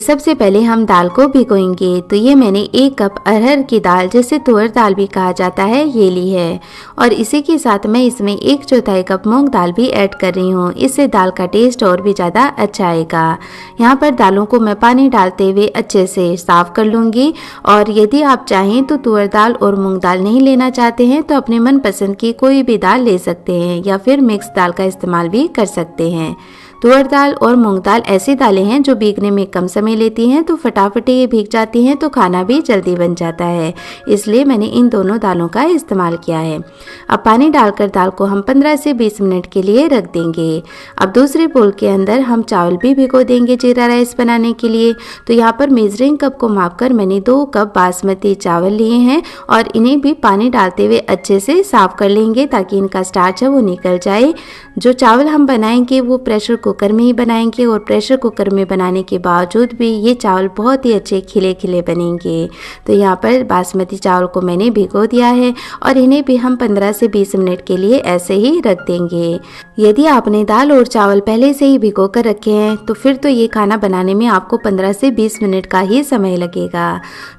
सबसे पहले हम दाल को भिगोएंगे। तो ये मैंने 1 कप अरहर की दाल, जिसे तुअर दाल भी कहा जाता है, ये ली है। और इसी के साथ मैं इसमें 1/4 कप मूंग दाल भी ऐड कर रही हूँ। इससे दाल का टेस्ट और भी ज़्यादा अच्छा आएगा। यहाँ पर दालों को मैं पानी डालते हुए अच्छे से साफ़ कर लूँगी। और यदि आप चाहें तो तुअर दाल और मूंग दाल नहीं लेना चाहते हैं तो अपने मनपसंद की कोई भी दाल ले सकते हैं, या फिर मिक्स दाल का इस्तेमाल भी कर सकते हैं। तुअर दाल और मूंग दाल ऐसी दालें हैं जो भीगने में कम समय लेती हैं, तो फटाफट ये भीग जाती हैं, तो खाना भी जल्दी बन जाता है। इसलिए मैंने इन दोनों दालों का इस्तेमाल किया है। अब पानी डालकर दाल को हम 15 से 20 मिनट के लिए रख देंगे। अब दूसरे बोल के अंदर हम चावल भी भिगो देंगे जीरा राइस बनाने के लिए। तो यहाँ पर मेजरिंग कप को मापकर मैंने 2 कप बासमती चावल लिए हैं और इन्हें भी पानी डालते हुए अच्छे से साफ कर लेंगे, ताकि इनका स्टार्च है वो निकल जाए। जो चावल हम बनाएंगे वो प्रेशर कुकर में ही बनाएंगे, और प्रेशर कुकर में बनाने के बावजूद भी ये चावल बहुत ही अच्छे खिले खिले बनेंगे। तो यहाँ पर बासमती चावल को मैंने भिगो दिया है और इन्हें भी हम 15 से 20 मिनट के लिए ऐसे ही रख देंगे। यदि आपने दाल और चावल पहले से ही भिगो कर रखे हैं तो फिर तो ये खाना बनाने में आपको 15 से 20 मिनट का ही समय लगेगा।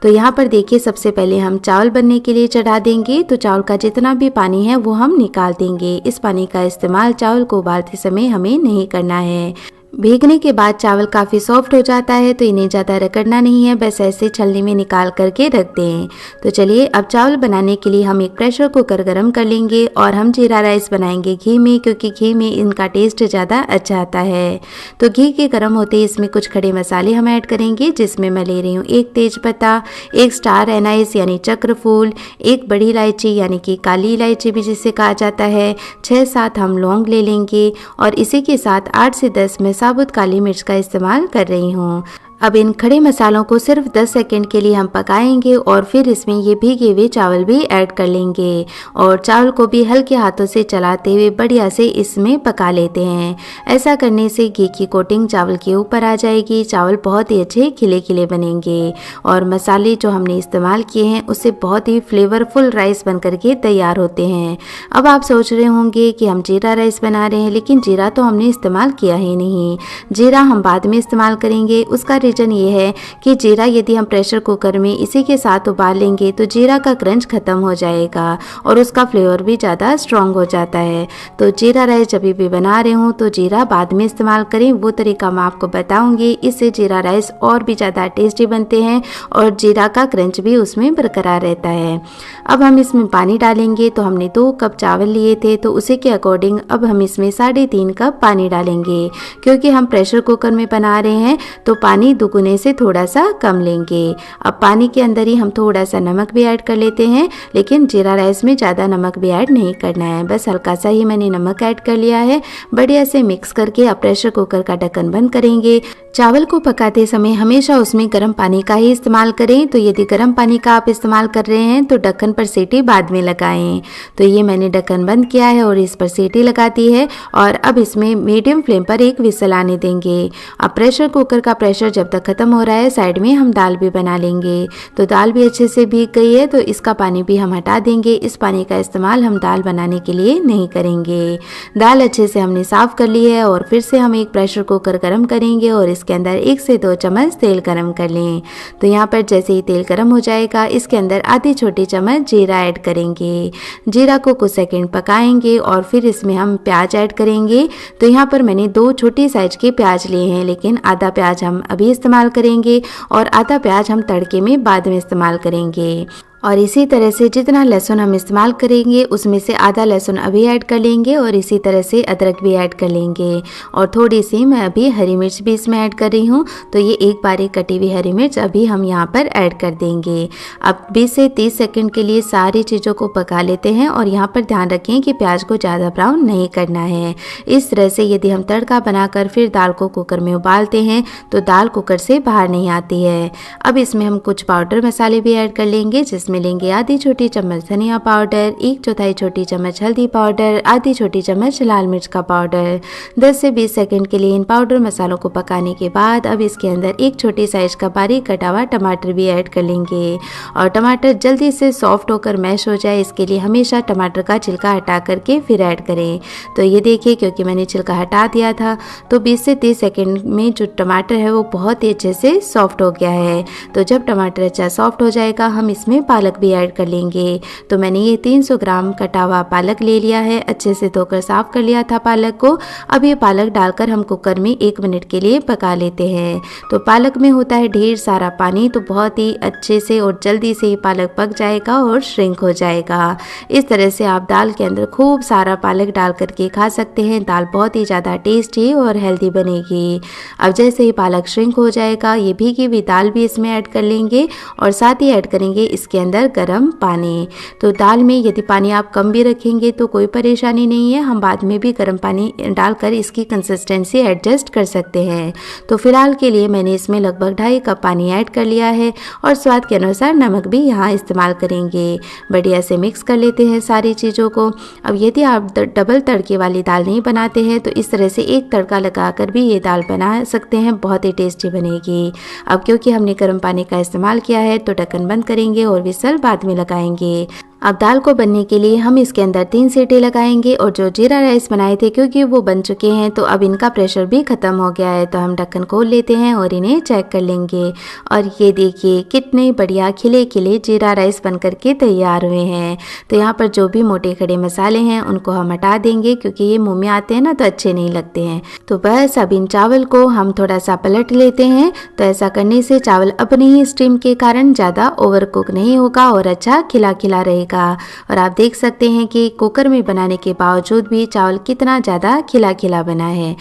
तो यहाँ पर देखिए, सबसे पहले हम चावल बनने के लिए चढ़ा देंगे। तो चावल का जितना भी पानी है वो हम निकाल देंगे। इस पानी का इस्तेमाल चावल को उबालते समय हमें नहीं करना है। भीगने के बाद चावल काफ़ी सॉफ्ट हो जाता है, तो इन्हें ज़्यादा रगड़ना नहीं है, बस ऐसे छलनी में निकाल करके रख दें। तो चलिए, अब चावल बनाने के लिए हम एक प्रेशर कुकर गरम कर लेंगे और हम जीरा राइस बनाएंगे घी में, क्योंकि घी में इनका टेस्ट ज़्यादा अच्छा आता है। तो घी के गर्म होते ही इसमें कुछ खड़े मसाले हम ऐड करेंगे, जिसमें मैं ले रही हूँ 1 तेज़पत्ता, 1 स्टार एनाइस यानी चक्र फूल, 1 बड़ी इलायची यानी कि काली इलायची भी जिसे कहा जाता है, 6-7 हम लौंग ले लेंगे और इसी के साथ 8 से 10 मैं साबुत काली मिर्च का इस्तेमाल कर रही हूँ। अब इन खड़े मसालों को सिर्फ 10 सेकंड के लिए हम पकाएंगे और फिर इसमें ये भीगे हुए चावल भी ऐड कर लेंगे और चावल को भी हल्के हाथों से चलाते हुए बढ़िया से इसमें पका लेते हैं। ऐसा करने से घी की कोटिंग चावल के ऊपर आ जाएगी, चावल बहुत ही अच्छे खिले खिले बनेंगे और मसाले जो हमने इस्तेमाल किए हैं उससे बहुत ही फ्लेवरफुल राइस बन करके तैयार होते हैं। अब आप सोच रहे होंगे कि हम जीरा राइस बना रहे हैं, लेकिन जीरा तो हमने इस्तेमाल किया ही नहीं। जीरा हम बाद में इस्तेमाल करेंगे। उसका रीजन ये है कि जीरा यदि हम प्रेशर कुकर में इसी के साथ उबाल लेंगे तो जीरा का क्रंच खत्म हो जाएगा और उसका फ्लेवर भी ज़्यादा स्ट्रॉन्ग हो जाता है। तो जीरा राइस जब भी बना रहे हूँ तो जीरा बाद में इस्तेमाल करें, वो तरीका मैं आपको बताऊंगी। इससे जीरा राइस और भी ज़्यादा टेस्टी बनते हैं और जीरा का क्रंच भी उसमें बरकरार रहता है। अब हम इसमें पानी डालेंगे। तो हमने 2 कप चावल लिए थे, तो उसी के अकॉर्डिंग अब हम इसमें 3.5 कप पानी डालेंगे। क्योंकि हम प्रेशर कुकर में बना रहे हैं तो पानी दुगुने से थोड़ा सा कम लेंगे। अब पानी के अंदर ही हम थोड़ा सा नमक भी ऐड कर लेते हैं, लेकिन जीरा राइस में ज़्यादा नमक भी ऐड नहीं करना है, बस हल्का सा ही मैंने नमक ऐड कर लिया है। बढ़िया से मिक्स करके अब प्रेशर कुकर का ढक्कन बंद करेंगे। चावल को पकाते समय हमेशा उसमें गर्म पानी का ही इस्तेमाल करें। तो यदि गर्म पानी का आप इस्तेमाल कर रहे हैं तो ढक्कन पर सीटी बाद में लगाएं। तो ये मैंने ढक्कन बंद किया है और इस पर सीटी लगा दी है और अब इसमें मीडियम फ्लेम पर एक विसल आने देंगे। अब प्रेशर कुकर का प्रेशर जब तक खत्म हो रहा है, साइड में हम दाल भी बना लेंगे। तो दाल भी अच्छे से भीग गई है, तो इसका पानी भी हम हटा देंगे। इस पानी का इस्तेमाल हम दाल बनाने के लिए नहीं करेंगे। दाल अच्छे से हमने साफ कर ली है और फिर से हम एक प्रेशर कुकर गर्म करेंगे और इसके अंदर 1 से 2 चम्मच तेल गरम कर लें। तो यहाँ पर जैसे ही तेल गरम हो जाएगा, इसके अंदर आधी छोटी चम्मच जीरा ऐड करेंगे। जीरा को कुछ सेकंड पकाएंगे और फिर इसमें हम प्याज ऐड करेंगे। तो यहाँ पर मैंने 2 छोटी साइज के प्याज लिए हैं, लेकिन आधा प्याज हम अभी इस्तेमाल करेंगे और आधा प्याज हम तड़के में बाद में इस्तेमाल करेंगे। और इसी तरह से जितना लहसुन हम इस्तेमाल करेंगे उसमें से आधा लहसुन अभी ऐड कर लेंगे और इसी तरह से अदरक भी ऐड कर लेंगे और थोड़ी सी मैं अभी हरी मिर्च भी इसमें ऐड कर रही हूँ। तो ये एक बारीक कटी हुई हरी मिर्च अभी हम यहाँ पर ऐड कर देंगे। अब 20 से 30 सेकंड के लिए सारी चीज़ों को पका लेते हैं और यहाँ पर ध्यान रखें कि प्याज को ज़्यादा ब्राउन नहीं करना है। इस तरह से यदि हम तड़का बनाकर फिर दाल को कुकर में उबालते हैं तो दाल कुकर से बाहर नहीं आती है। अब इसमें हम कुछ पाउडर मसाले भी ऐड कर लेंगे, जिसमें जिसमें लेंगे आधी छोटी चम्मच धनिया पाउडर, 1/4 छोटी चम्मच हल्दी पाउडर, आधी छोटी चम्मच लाल मिर्च का पाउडर। 10 से 20 सेकंड के लिए इन पाउडर मसालों को पकाने के बाद अब इसके अंदर एक छोटी साइज का बारीक कटा हुआ टमाटर भी ऐड कर लेंगे। और टमाटर जल्दी से सॉफ्ट होकर मैश हो जाए इसके लिए हमेशा टमाटर का छिलका हटा करके फिर ऐड करें। तो ये देखिए, क्योंकि मैंने छिलका हटा दिया था तो 20 से 30 सेकंड में जो टमाटर है वो बहुत ही अच्छे से सॉफ्ट हो गया है। तो जब टमाटर अच्छा सॉफ्ट हो जाएगा हम इसमें पालक भी ऐड कर लेंगे। तो मैंने ये 300 ग्राम कटा हुआ पालक ले लिया है, अच्छे से धोकर साफ कर लिया था पालक को। अब ये पालक डालकर हम कुकर में 1 मिनट के लिए पका लेते हैं। तो पालक में होता है ढेर सारा पानी, तो बहुत ही अच्छे से और जल्दी से ये पालक पक जाएगा और श्रिंक हो जाएगा। इस तरह से आप दाल के अंदर खूब सारा पालक डाल करके खा सकते हैं। दाल बहुत ही ज़्यादा टेस्टी और हेल्दी बनेगी। अब जैसे ही पालक श्रिंक हो जाएगा ये भीगी हुई दाल भी इसमें ऐड कर लेंगे और साथ ही ऐड करेंगे इसके अंदर गर्म पानी। तो दाल में यदि पानी आप कम भी रखेंगे तो कोई परेशानी नहीं है, हम बाद में भी गर्म पानी डालकर इसकी कंसिस्टेंसी एडजस्ट कर सकते हैं। तो फिलहाल के लिए मैंने इसमें लगभग 2.5 कप पानी ऐड कर लिया है और स्वाद के अनुसार नमक भी यहाँ इस्तेमाल करेंगे। बढ़िया से मिक्स कर लेते हैं सारी चीज़ों को। अब यदि आप डबल तड़के वाली दाल नहीं बनाते हैं तो इस तरह से एक तड़का लगाकर भी ये दाल बना सकते हैं, बहुत ही टेस्टी बनेगी। अब क्योंकि हमने गर्म पानी का इस्तेमाल किया है तो ढक्कन बंद करेंगे और विसल बाद में लगाएंगे। अब दाल को बनने के लिए हम इसके अंदर 3 सीटी लगाएंगे और जो जीरा राइस बनाए थे क्योंकि वो बन चुके हैं तो अब इनका प्रेशर भी ख़त्म हो गया है। तो हम ढक्कन खोल लेते हैं और इन्हें चेक कर लेंगे और ये देखिए कितने बढ़िया खिले खिले जीरा राइस बन करके तैयार हुए हैं। तो यहाँ पर जो भी मोटे खड़े मसाले हैं उनको हम हटा देंगे क्योंकि ये मुँह में आते हैं ना तो अच्छे नहीं लगते हैं। तो बस अब इन चावल को हम थोड़ा सा पलट लेते हैं। तो ऐसा करने से चावल अपने ही स्टीम के कारण ज़्यादा ओवर कुक नहीं होगा और अच्छा खिला खिला रहेगा। और आप देख सकते हैं कि कुकर में बनाने के बावजूद भी चावल कितना ज़्यादा खिला खिला बना है।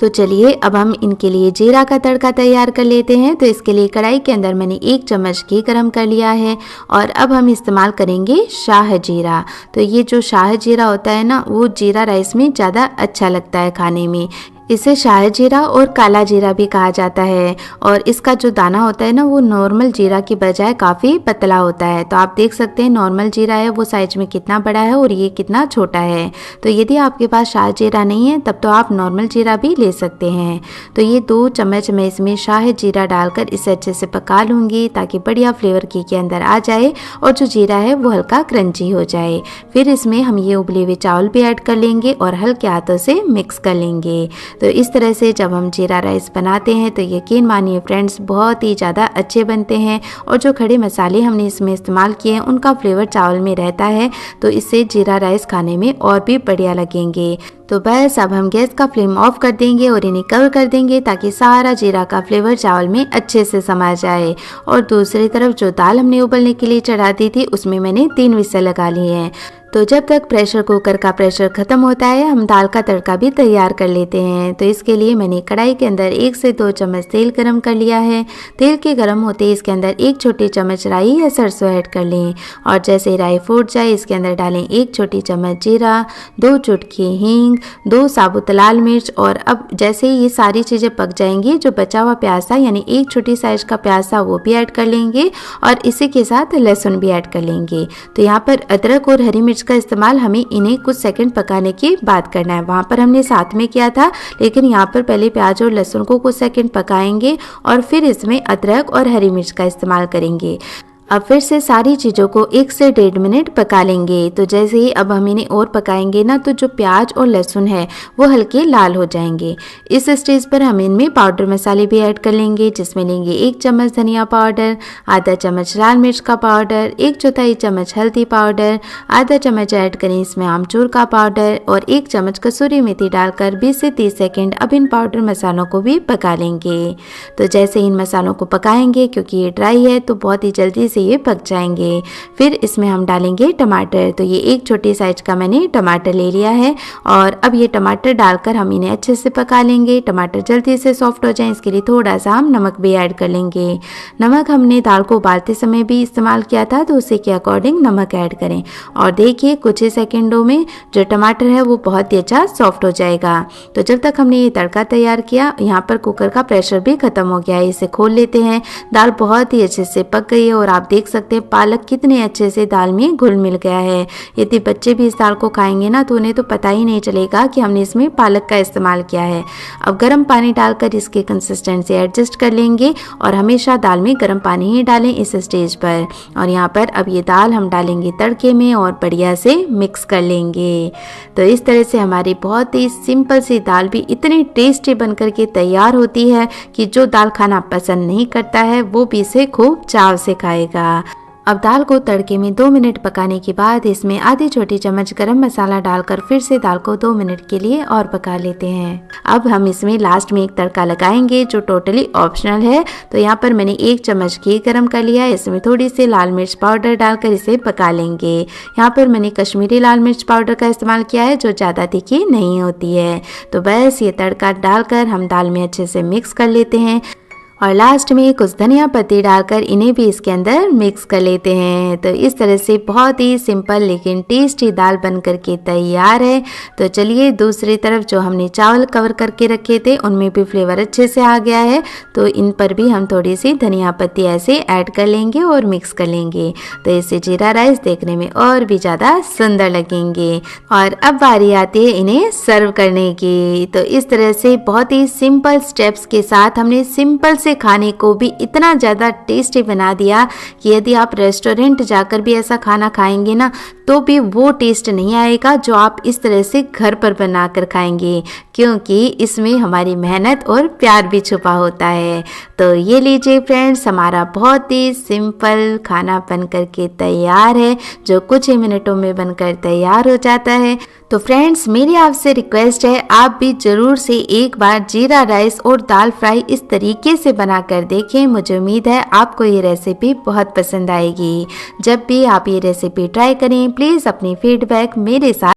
तो चलिए अब हम इनके लिए जीरा का तड़का तैयार कर लेते हैं। तो इसके लिए कढ़ाई के अंदर मैंने 1 चम्मच घी गरम कर लिया है और अब हम इस्तेमाल करेंगे शाह जीरा। तो ये जो शाह जीरा होता है ना वो जीरा राइस में ज़्यादा अच्छा लगता है खाने में। इसे शाह जीरा और काला जीरा भी कहा जाता है और इसका जो दाना होता है ना वो नॉर्मल जीरा की बजाय काफ़ी पतला होता है। तो आप देख सकते हैं नॉर्मल जीरा है वो साइज में कितना बड़ा है और ये कितना छोटा है। तो यदि आपके पास शाह जीरा नहीं है तब तो आप नॉर्मल जीरा भी ले सकते हैं। तो ये 2 चम्मच मैं इसमें शाह जीरा डालकर इसे अच्छे से पका लूँगी ताकि बढ़िया फ्लेवर घी के अंदर आ जाए और जो जीरा है वो हल्का क्रंची हो जाए। फिर इसमें हम ये उबले हुए चावल भी ऐड कर लेंगे और हल्के हाथों से मिक्स कर लेंगे। तो इस तरह से जब हम जीरा राइस बनाते हैं तो यकीन मानिए फ्रेंड्स बहुत ही ज़्यादा अच्छे बनते हैं और जो खड़े मसाले हमने इसमें इस्तेमाल किए हैं उनका फ्लेवर चावल में रहता है तो इससे जीरा राइस खाने में और भी बढ़िया लगेंगे। तो बस अब हम गैस का फ्लेम ऑफ कर देंगे और इन्हें कवर कर देंगे ताकि सारा जीरा का फ्लेवर चावल में अच्छे से समा जाए। और दूसरी तरफ जो दाल हमने उबलने के लिए चढ़ा दी थी उसमें मैंने 3 विसल लगा लिए हैं। तो जब तक प्रेशर कुकर का प्रेशर ख़त्म होता है हम दाल का तड़का भी तैयार कर लेते हैं। तो इसके लिए मैंने कढ़ाई के अंदर 1 से 2 चम्मच तेल गरम कर लिया है। तेल के गरम होते ही इसके अंदर 1 छोटी चम्मच राई या सरसों ऐड कर लें और जैसे राई फूट जाए इसके अंदर डालें 1 छोटी चम्मच जीरा, 2 चुटकी हींग, 2 साबुत लाल मिर्च। और अब जैसे ही ये सारी चीज़ें पक जाएंगी जो बचा हुआ प्याज था यानी 1 छोटी साइज का प्याज था वो भी ऐड कर लेंगे और इसी के साथ लहसुन भी ऐड कर लेंगे। तो यहाँ पर अदरक और हरी मिर्च का इस्तेमाल हमें इन्हें कुछ सेकंड पकाने के बाद करना है। वहाँ पर हमने साथ में किया था लेकिन यहाँ पर पहले प्याज और लहसुन को कुछ सेकंड पकाएंगे और फिर इसमें अदरक और हरी मिर्च का इस्तेमाल करेंगे। अब फिर से सारी चीज़ों को 1 से 1.5 मिनट पका लेंगे। तो जैसे ही अब हम इन्हें और पकाएंगे ना तो जो प्याज और लहसुन है वो हल्के लाल हो जाएंगे। इस स्टेज पर हम इनमें पाउडर मसाले भी ऐड कर लेंगे जिसमें लेंगे 1 चम्मच धनिया पाउडर, आधा चम्मच लाल मिर्च का पाउडर, 1/4 चम्मच हल्दी पाउडर, आधा चम्मच ऐड करें इसमें आमचूर का पाउडर और 1 चम्मच कसूरी मेथी डालकर 20 से 30 सेकेंड अब इन पाउडर मसालों को भी पका लेंगे। तो जैसे इन मसालों को पकाएंगे क्योंकि ये ड्राई है तो बहुत ही जल्दी से ये पक जाएंगे। फिर इसमें हम डालेंगे टमाटर। तो ये 1 छोटी साइज का मैंने टमाटर ले लिया है और अब ये टमाटर डालकर हम इन्हें अच्छे से पका लेंगे। टमाटर जल्दी से सॉफ्ट हो जाए इसके लिए थोड़ा सा हम नमक भी ऐड कर लेंगे। नमक हमने दाल को उबालते समय भी इस्तेमाल किया था तो उसी के अकॉर्डिंग नमक ऐड करें और देखिए कुछ ही सेकेंडों में जो टमाटर है वो बहुत ही अच्छा सॉफ्ट हो जाएगा। तो जब तक हमने ये तड़का तैयार किया यहाँ पर कुकर का प्रेशर भी खत्म हो गया है। इसे खोल लेते हैं। दाल बहुत ही अच्छे से पक गई है और आप देख सकते हैं पालक कितने अच्छे से दाल में घुल मिल गया है। यदि बच्चे भी इस दाल को खाएंगे ना तो उन्हें तो पता ही नहीं चलेगा कि हमने इसमें पालक का इस्तेमाल किया है। अब गर्म पानी डालकर इसकी कंसिस्टेंसी एडजस्ट कर लेंगे और हमेशा दाल में गर्म पानी ही डालें इस स्टेज पर। और यहाँ पर अब ये दाल हम डालेंगे तड़के में और बढ़िया से मिक्स कर लेंगे। तो इस तरह से हमारी बहुत ही सिंपल सी दाल भी इतनी टेस्टी बनकर के तैयार होती है कि जो दाल खाना पसंद नहीं करता है वो भी इसे खूब चाव से खाएगा। अब दाल को तड़के में 2 मिनट पकाने के बाद इसमें आधी छोटी चम्मच गरम मसाला डालकर फिर से दाल को 2 मिनट के लिए और पका लेते हैं। अब हम इसमें लास्ट में एक तड़का लगाएंगे जो टोटली ऑप्शनल है। तो यहाँ पर मैंने 1 चम्मच घी गरम कर लिया है, इसमें थोड़ी सी लाल मिर्च पाउडर डालकर इसे पका लेंगे। यहाँ पर मैंने कश्मीरी लाल मिर्च पाउडर का इस्तेमाल किया है जो ज़्यादा तीखी नहीं होती है। तो बस ये तड़का डालकर हम दाल में अच्छे से मिक्स कर लेते हैं और लास्ट में कुछ धनिया पत्ती डालकर इन्हें भी इसके अंदर मिक्स कर लेते हैं। तो इस तरह से बहुत ही सिंपल लेकिन टेस्टी दाल बनकर के तैयार है। तो चलिए दूसरी तरफ जो हमने चावल कवर करके रखे थे उनमें भी फ्लेवर अच्छे से आ गया है। तो इन पर भी हम थोड़ी सी धनिया पत्ती ऐसे ऐड कर लेंगे और मिक्स कर लेंगे। तो इससे जीरा राइस देखने में और भी ज़्यादा सुंदर लगेंगे। और अब बारी आती है इन्हें सर्व करने की। तो इस तरह से बहुत ही सिंपल स्टेप्स के साथ हमने सिंपल से खाने को भी इतना ज़्यादा टेस्टी बना दिया कि यदि आप रेस्टोरेंट जाकर भी ऐसा खाना खाएंगे ना तो भी वो टेस्ट नहीं आएगा जो आप इस तरह से घर पर बनाकर खाएंगे, क्योंकि इसमें हमारी मेहनत और प्यार भी छुपा होता है। तो ये लीजिए फ्रेंड्स, हमारा बहुत ही सिंपल खाना बनकर के तैयार है जो कुछ ही मिनटों में बनकर तैयार हो जाता है। तो फ्रेंड्स मेरी आपसे रिक्वेस्ट है आप भी ज़रूर से एक बार जीरा राइस और दाल फ्राई इस तरीके से बनाकर देखें। मुझे उम्मीद है आपको ये रेसिपी बहुत पसंद आएगी। जब भी आप ये रेसिपी ट्राई करें प्लीज़ अपनी फीडबैक मेरे साथ